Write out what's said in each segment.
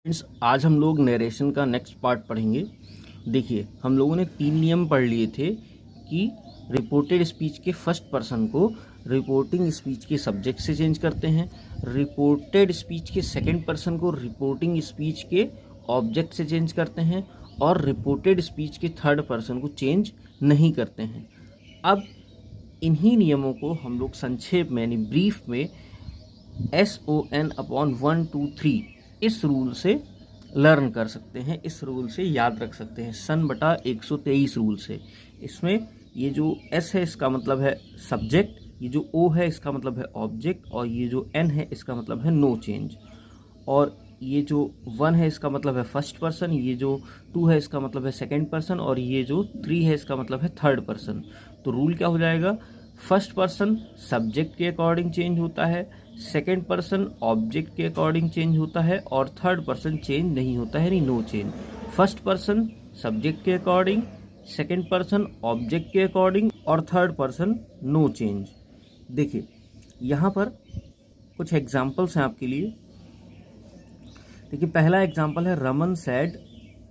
Friends, आज हम लोग नरेशन का नेक्स्ट पार्ट पढ़ेंगे। देखिए, हम लोगों ने 3 नियम पढ़ लिए थे कि रिपोर्टेड स्पीच के फर्स्ट पर्सन को रिपोर्टिंग स्पीच के सब्जेक्ट से चेंज करते हैं, रिपोर्टेड स्पीच के सेकंड पर्सन को रिपोर्टिंग स्पीच के ऑब्जेक्ट से चेंज करते हैं और रिपोर्टेड स्पीच के थर्ड पर्सन को चेंज नहीं करते हैं। अब इन्हीं नियमों को हम लोग संक्षेप में यानी ब्रीफ में SON/1 2 3 इस रूल से लर्न कर सकते हैं, इस रूल से याद रख सकते हैं, सन/123 रूल से। इसमें ये जो S है इसका मतलब है सब्जेक्ट, ये जो O है इसका मतलब है ऑब्जेक्ट और ये जो N है इसका मतलब है नो चेंज, और ये जो 1 है इसका मतलब है फर्स्ट पर्सन, ये जो 2 है इसका मतलब है सेकंड पर्सन और ये जो 3 है इसका मतलब है थर्ड पर्सन। तो रूल क्या हो जाएगा, फर्स्ट पर्सन सब्जेक्ट के अकॉर्डिंग चेंज होता है, सेकंड पर्सन ऑब्जेक्ट के अकॉर्डिंग चेंज होता है और थर्ड पर्सन चेंज नहीं होता है, यानी no change. First person subject के अकॉर्डिंग, सेकंड पर्सन ऑब्जेक्ट के अकॉर्डिंग और थर्ड पर्सन नो चेंज। देखिए यहाँ पर कुछ एग्जाम्पल्स हैं आपके लिए। देखिए पहला एग्जाम्पल है Raman sad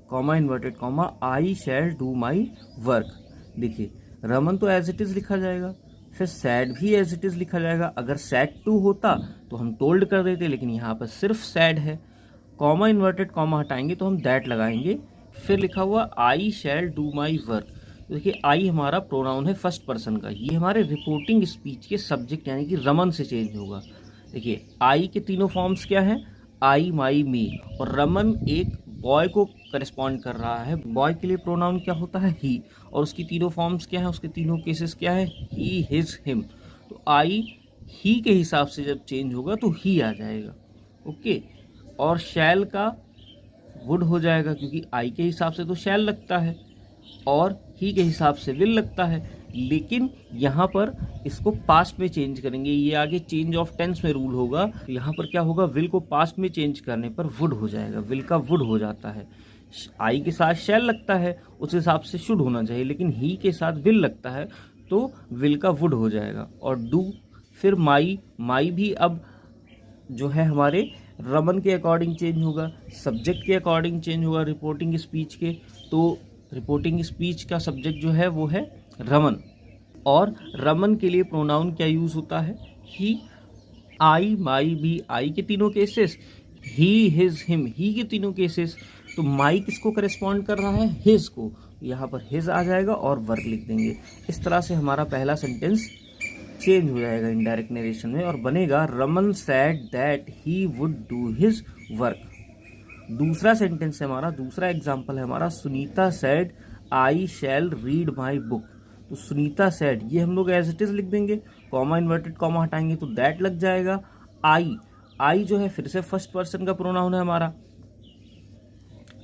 comma inverted comma I shall do my work. देखिए रमन तो एज इट इज लिखा जाएगा, फिर सैड भी एज इट इज लिखा जाएगा। अगर सैड टू होता तो हम टोल्ड कर देते, लेकिन यहाँ पर सिर्फ सैड है। कॉमा इन्वर्टेड कॉमा हटाएंगे तो हम दैट लगाएंगे, फिर लिखा हुआ आई शैल डू माई वर्क। देखिए आई हमारा प्रोनाउन है फर्स्ट पर्सन का, ये हमारे रिपोर्टिंग स्पीच के सब्जेक्ट यानी कि रमन से चेंज होगा। देखिए आई के तीनों फॉर्म्स क्या हैं, आई माई मी, और रमन एक बॉय को करस्पॉन्ड कर रहा है, बॉय के लिए प्रोनाउन क्या होता है ही, और उसकी तीनों फॉर्म्स क्या है, उसके तीनों केसेस क्या है, ही हिज हिम। तो आई ही के हिसाब से जब चेंज होगा तो ही आ जाएगा, ओके। और शैल का वुड हो जाएगा, क्योंकि आई के हिसाब से तो शैल लगता है और ही के हिसाब से विल लगता है, लेकिन यहाँ पर इसको पास्ट में चेंज करेंगे। ये आगे चेंज ऑफ टेंस में रूल होगा, तो यहाँ पर क्या होगा, विल को पास्ट में चेंज करने पर वुड हो जाएगा, विल का वुड हो जाता है। आई के साथ शैल लगता है, उस हिसाब से शुड होना चाहिए, लेकिन ही के साथ विल लगता है तो विल का वुड हो जाएगा। और डू, फिर माई, माई भी अब जो है हमारे रमन के अकॉर्डिंग चेंज होगा, सब्जेक्ट के अकॉर्डिंग चेंज होगा रिपोर्टिंग स्पीच के। तो रिपोर्टिंग स्पीच का सब्जेक्ट जो है वो है रमन, और रमन के लिए प्रोनाउन क्या यूज होता है, ही, आई माई बी, आई के तीनों केसेस, ही हिज हिम, ही के तीनों केसेस। तो माई किसको करेस्पॉन्ड कर रहा है, हिज को, यहाँ पर हिज आ जाएगा और वर्क लिख देंगे। इस तरह से हमारा पहला सेंटेंस चेंज हो जाएगा इनडायरेक्ट नरेशन में और बनेगा Raman said that he would do his work. दूसरा सेंटेंस है हमारा, दूसरा एग्जाम्पल है हमारा, Sunita said I shall read my book. तो सुनीता सैड ये हम लोग एज इट इज लिख देंगे, कॉमा इन्वर्टेड कॉमा हटाएंगे तो दैट लग जाएगा। आई, आई जो है फिर से फर्स्ट पर्सन का प्रोनाउन है हमारा,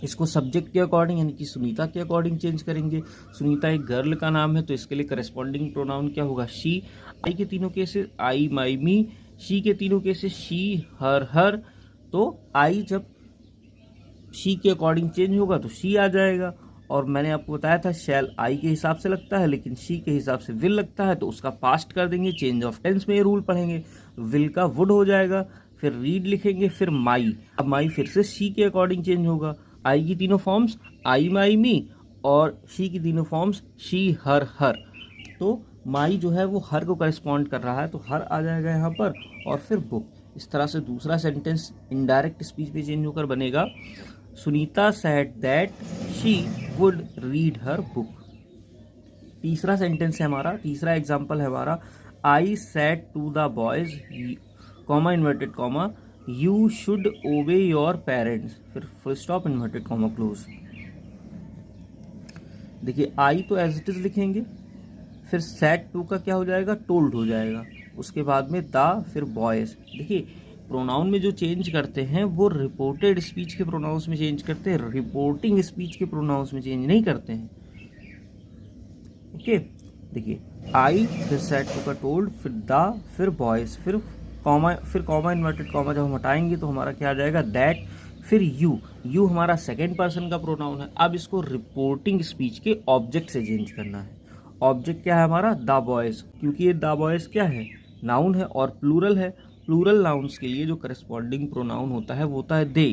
इसको सब्जेक्ट के अकॉर्डिंग यानी कि सुनीता के अकॉर्डिंग चेंज करेंगे। सुनीता एक गर्ल का नाम है तो इसके लिए करस्पॉन्डिंग प्रोनाउन क्या होगा, शी। आई के तीनों cases I my me, she के तीनों केसेस शी हर हर। तो आई जब शी के अकॉर्डिंग चेंज होगा तो शी आ जाएगा, और मैंने आपको बताया था शैल आई के हिसाब से लगता है लेकिन शी के हिसाब से विल लगता है, तो उसका पास्ट कर देंगे, चेंज ऑफ टेंस में ये रूल पढ़ेंगे। विल का वुड हो जाएगा, फिर रीड लिखेंगे, फिर माई। अब माई फिर से शी के अकॉर्डिंग चेंज होगा, आई की तीनों फॉर्म्स आई माई मी और शी की तीनों फॉर्म्स शी हर हर। तो माई जो है वो हर को करस्पॉन्ड कर रहा है तो हर आ जाएगा यहाँ पर, और फिर बुक। इस तरह से दूसरा सेंटेंस इनडायरेक्ट स्पीच पे चेंज होकर बनेगा Sunita said that she would read her book. तीसरा सेंटेंस है हमारा, तीसरा एग्जाम्पल है हमारा, I said to the boys comma inverted comma you should obey your parents, फिर full stop inverted comma close. देखिए आई तो एज इट इज लिखेंगे, फिर सेड टू का क्या हो जाएगा, टोल्ड हो जाएगा, उसके बाद में द, फिर बॉयज। देखिए प्रोनाउन में जो चेंज करते हैं वो रिपोर्टेड स्पीच के प्रोनाउंस में चेंज करते हैं, रिपोर्टिंग स्पीच के प्रोनाउंस में चेंज नहीं करते हैं, ओके। देखिए आई, फिर सेड टू का टोल्ड, फिर द, फिर बॉयज, फिर कॉमा इन्वर्टेड कॉमा जब हम हटाएंगे तो हमारा क्या आ जाएगा, दैट, फिर यू। यू हमारा सेकेंड पर्सन का प्रोनाउन है, अब इसको रिपोर्टिंग स्पीच के ऑब्जेक्ट से चेंज करना है। ऑब्जेक्ट क्या है हमारा, द बॉयज, क्योंकि ये द बॉयज क्या है, नाउन है और प्लूरल है। प्लूरल नाउन्स के लिए जो करस्पॉन्डिंग प्रोनाउन होता है वो होता है दे,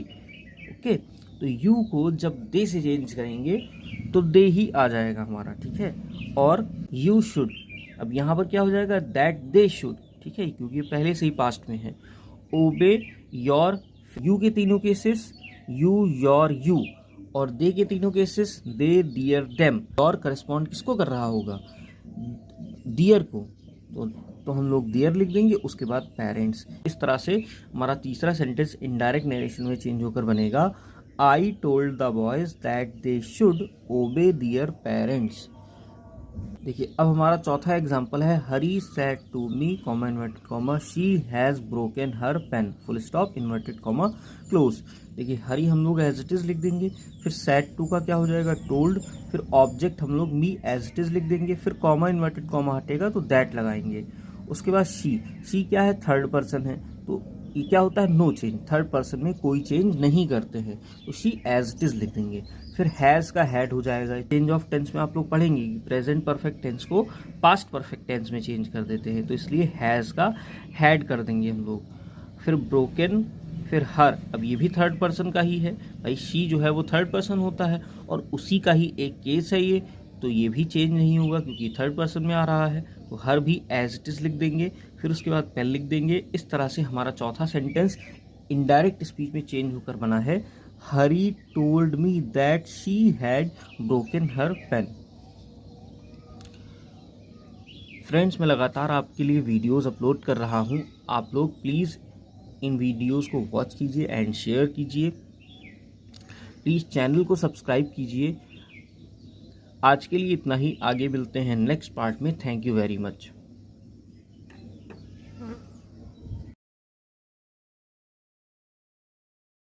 ओके, तो यू को जब दे से चेंज करेंगे तो दे ही आ जाएगा हमारा, ठीक है। और यू शुड, अब यहाँ पर क्या हो जाएगा, दैट दे शुड, ठीक है, क्योंकि पहले से ही पास्ट में है। ओबे योर, यू के तीनों केसेस यू, योर, यू, और दे के तीनों cases they, their, them. Your correspond किसको कर रहा होगा, दियर को, तो हम लोग दियर लिख देंगे, उसके बाद पेरेंट्स। इस तरह से हमारा तीसरा सेंटेंस इनडायरेक्ट नरेशन में चेंज होकर बनेगा, I told the boys that they should obey their parents. देखिए अब हमारा चौथा एग्जाम्पल है, Hari said to me, comma inverted comma, she has broken her pen, full stop, inverted comma, close. देखिए हरी हम लोग एज इट इज़ लिख देंगे, फिर सेड टू का क्या हो जाएगा, टोल्ड, फिर ऑब्जेक्ट हम लोग मी एज इट इज़ लिख देंगे, फिर कॉमा इन्वर्टेड कॉमा हटेगा तो दैट लगाएंगे। उसके बाद शी क्या है, थर्ड पर्सन है, तो ये क्या होता है, नो चेंज, थर्ड पर्सन में कोई चेंज नहीं करते हैं, तो शी एज इट इज लिख देंगे। फिर हैज़ का हैड हो जाएगा। चेंज ऑफ टेंस में आप लोग पढ़ेंगे कि प्रेजेंट परफेक्ट टेंस को पास्ट परफेक्ट टेंस में चेंज कर देते हैं, तो इसलिए हैज़ का हैड कर देंगे हम लोग। फिर ब्रोकन, फिर हर, अब ये भी थर्ड पर्सन का ही है भाई, शी जो है वो थर्ड पर्सन होता है और उसी का ही एक केस है ये, तो ये भी चेंज नहीं होगा क्योंकि थर्ड पर्सन में आ रहा है, तो हर भी एज इट इज लिख देंगे, फिर उसके बाद पेन लिख देंगे। इस तरह से हमारा चौथा सेंटेंस इनडायरेक्ट स्पीच में चेंज होकर बना है, Hari told me that she had broken her pen. Friends मैं लगातार आपके लिए वीडियोस अपलोड कर रहा हूं, आप लोग प्लीज़ इन वीडियोस को वॉच कीजिए एंड शेयर कीजिए, प्लीज़ चैनल को सब्सक्राइब कीजिए। आज के लिए इतना ही, आगे मिलते हैं नेक्स्ट पार्ट में। Thank you very much.